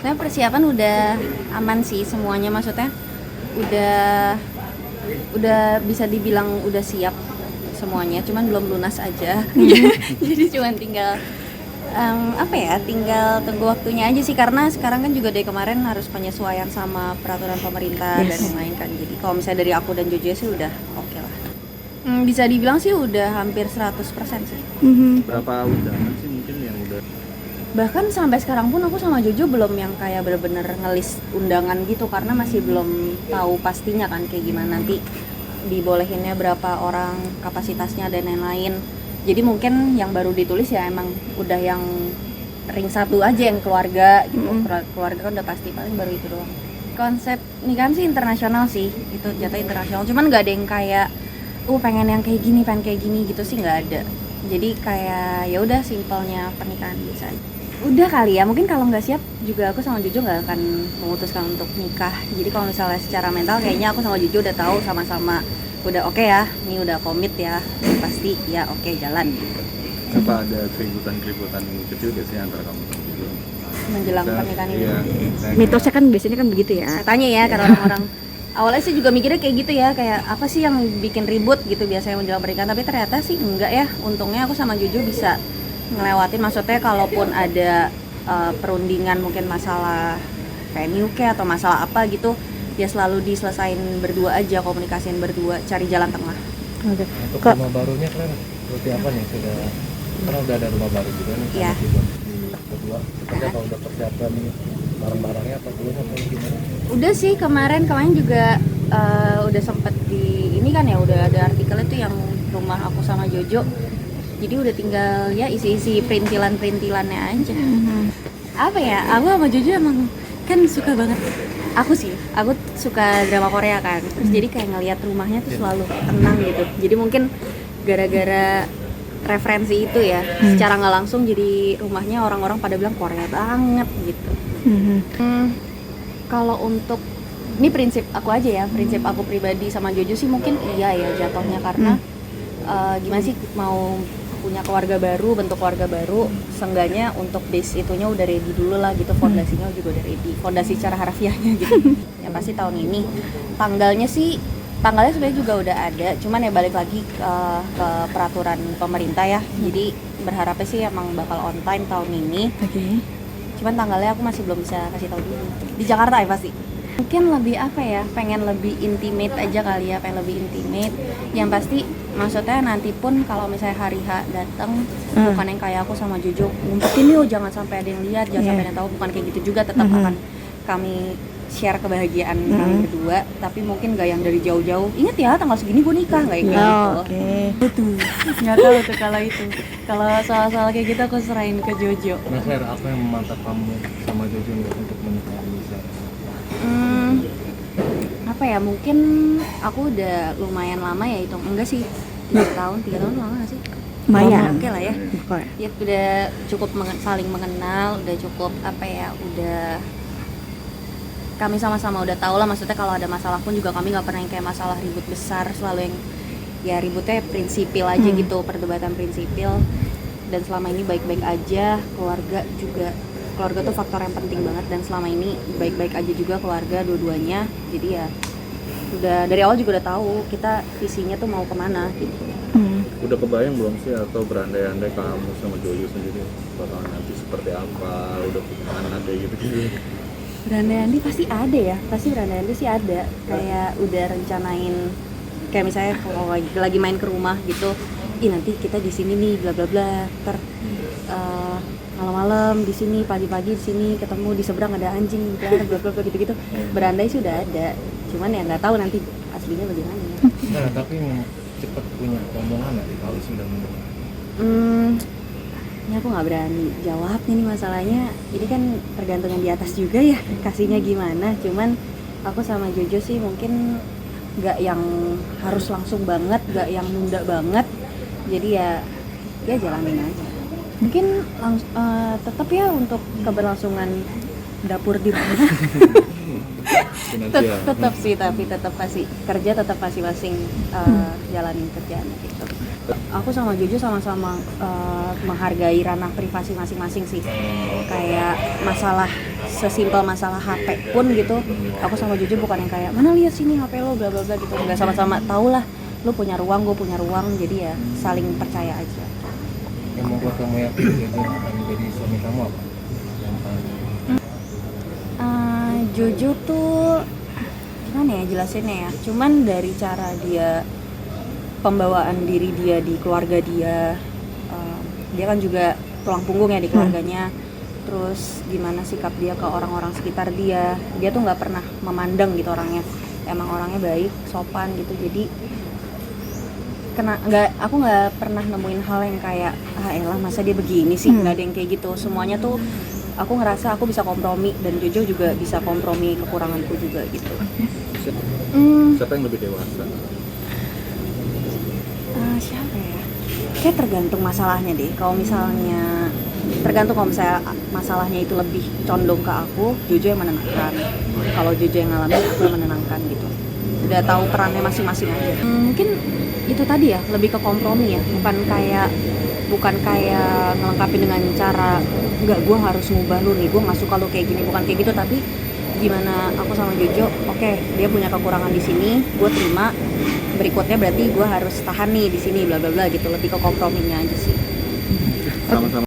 Saya persiapan udah aman sih semuanya, maksudnya udah bisa dibilang udah siap semuanya, cuman belum lunas aja. Jadi cuman tinggal tinggal tunggu waktunya aja sih, karena sekarang kan juga dari kemarin harus penyesuaian sama peraturan pemerintah dan yang lain kan. Jadi kalau misalnya dari aku dan Jojo sih udah oke lah. Bisa dibilang sih udah hampir 100% sih. Berapa undangan sih mungkin yang udah? Bahkan sampai sekarang pun aku sama Jojo belum yang kayak bener-bener ngelis undangan gitu, karena masih belum tahu pastinya kan kayak gimana nanti dibolehinnya berapa orang, kapasitasnya dan lain-lain. Jadi mungkin yang baru ditulis ya emang udah yang ring 1 aja yang keluarga gitu. Keluarga kan udah pasti, paling baru itu doang. Konsep nikahan sih internasional sih, itu jatuh internasional. Cuman nggak ada yang kayak pengen yang kayak gini, pengen kayak gini gitu sih nggak ada. Jadi kayak ya udah simpelnya pernikahan biasa aja. Udah kali ya, mungkin kalau nggak siap juga aku sama Jojo nggak akan memutuskan untuk nikah. Jadi kalau misalnya secara mental kayaknya aku sama Jojo udah tahu sama-sama udah oke ya, ini udah komit ya, pasti ya oke, jalan gitu. Apa ada keributan kecil gak sih antara kamu sama Jojo? Menjelang pernikahan ini. Iya. Mitosnya kan biasanya kan begitu ya. Katanya ya, kata orang-orang. Awalnya sih juga mikirnya kayak gitu ya, kayak apa sih yang bikin ribut gitu biasanya menjelang pernikahan, tapi ternyata sih enggak ya. Untungnya aku sama Jojo bisa ngelewatin, maksudnya kalaupun ada perundingan mungkin masalah venue kayak atau masalah apa gitu, ya selalu diselesain berdua aja, komunikasiin berdua, cari jalan tengah. Oke. Untuk rumah barunya kan seperti apa nih? Karena udah ada rumah baru juga nih. Iya. Kedua, kita kalau udah persiapan barang-barangnya atau belum atau gimana? Udah sih, kemarin juga udah sempet di ini kan ya, udah ada artikelnya tuh yang rumah aku sama Jojo. Jadi udah tinggal ya isi-isi perintilannya aja. Apa ya, aku sama Jojo emang kan suka banget. Aku suka drama Korea kan. Terus jadi kayak ngelihat rumahnya tuh selalu tenang gitu. Jadi mungkin gara-gara referensi itu ya, secara nggak langsung jadi rumahnya orang-orang pada bilang Korea banget gitu. Kalau untuk ini prinsip aku aja ya, prinsip aku pribadi sama Jojo sih mungkin iya ya jatuhnya, karena gimana sih mau punya keluarga baru, bentuk keluarga baru, seenggaknya untuk base itunya udah ready dulu lah gitu, fondasinya juga udah ready, fondasi secara harfiahnya gitu. Ya pasti tahun ini tanggalnya sebenarnya juga udah ada, cuman ya balik lagi ke peraturan pemerintah ya. Jadi berharapnya sih emang bakal on time tahun ini. Oke. Cuman tanggalnya aku masih belum bisa kasih tahu dulu. Di Jakarta ya pasti. Mungkin lebih pengen lebih intimate aja kali ya, pengen lebih intimate. Yang pasti maksudnya nanti pun kalau misalnya hari H datang, bukan yang kayak aku sama Jojo ngumpetin yuk, jangan sampai ada yang lihat, jangan sampai ada yang tahu, bukan kayak gitu juga. Tetap akan kami share kebahagiaan kami berdua, tapi mungkin gak yang dari jauh-jauh, ingat ya tanggal segini gue nikah, gak yang kayak gitu. Betul, nggak tahu tuh kalau itu. Kalau soal-soal kayak gitu aku serahin ke Jojo. Nah, Her, apa yang memantap kamu sama Jojo nih untuk menikah Lisa? Apa ya, mungkin aku udah lumayan lama ya, itu enggak sih 3 tahun lama gak sih? Lumayan. Oke lah ya. Oke. Ya udah cukup saling mengenal, udah cukup udah kami sama-sama udah tahu lah, maksudnya kalau ada masalah pun juga kami nggak pernah yang kayak masalah ribut besar, selalu yang ya ributnya prinsipil aja gitu, perdebatan prinsipil, dan selama ini baik-baik aja. Keluarga tuh faktor yang penting banget, dan selama ini baik-baik aja juga keluarga dua-duanya. Jadi ya udah dari awal juga udah tahu kita visinya tuh mau kemana gitu. Udah kebayang belum sih atau berandai-andai kamu sama Jojo sendiri bakalan nanti seperti apa? Udah punya anak kayak gitu-gitu? Berandai-andai pasti ada ya, berandai-andai sih ada. Kayak udah rencanain, kayak misalnya kalau lagi main ke rumah gitu, nanti kita di sini nih bla bla bla, malam-malam di sini, pagi-pagi di sini, ketemu di seberang ada anjing bla bla bla gitu-gitu. Berandai sih udah ada, cuman ya nggak tahu nanti aslinya bagaimana ya. Nah, tapi cepet punya omongan nggak kalau sudah menikah? Ini aku nggak berani jawab nih masalahnya. Ini kan tergantung yang di atas juga ya, kasihnya gimana. Cuman aku sama Jojo sih mungkin nggak yang harus langsung banget, nggak yang nunda banget. Jadi ya jalanin aja. Mungkin tetap ya untuk keberlangsungan dapur di rumah. tetap sih, tapi tetap pasti kerja, tetap masing-masing jalanin kerjaan gitu. Aku sama Jojo sama-sama menghargai ranah privasi masing-masing sih. Kayak masalah sesimpel masalah HP pun gitu, aku sama Jojo bukan yang kayak mana lihat sini HP lo bla bla bla gitu. Nggak, sama-sama tahu lah, lu punya ruang, gue punya ruang, jadi ya saling percaya aja. Yang membuat kamu yakin Jojo akan menjadi suami kamu apa? Yang paling Jojo tuh gimana ya jelasinnya ya, cuman dari cara dia, pembawaan diri dia di keluarga dia, dia kan juga tulang punggung ya di keluarganya. Terus gimana sikap dia ke orang-orang sekitar dia tuh nggak pernah memandang gitu orangnya, emang orangnya baik, sopan gitu. Jadi aku nggak pernah nemuin hal yang kayak elah masa dia begini sih, nggak ada yang kayak gitu. Semuanya tuh aku ngerasa aku bisa kompromi, dan Jojo juga bisa kompromi kekuranganku juga gitu. Siapa yang lebih dewasa? Siapa ya? Kayak tergantung masalahnya deh. Kalau misalnya masalahnya itu lebih condong ke aku, Jojo yang menenangkan. Kalau Jojo yang ngalamin, aku yang menenangkan gitu. Udah tahu perannya masing-masing aja. Mungkin itu tadi ya, lebih ke kompromi ya, bukan kayak ngelengkapi dengan cara enggak gue harus ngubah lu nih, gue nggak suka lu kayak gini, bukan kayak gitu. Tapi gimana aku sama Jojo, oke, dia punya kekurangan di sini, gue terima. Berikutnya berarti gue harus tahan nih di sini, bla bla bla gitu. Lebih ke komprominya aja sih. Sama-sama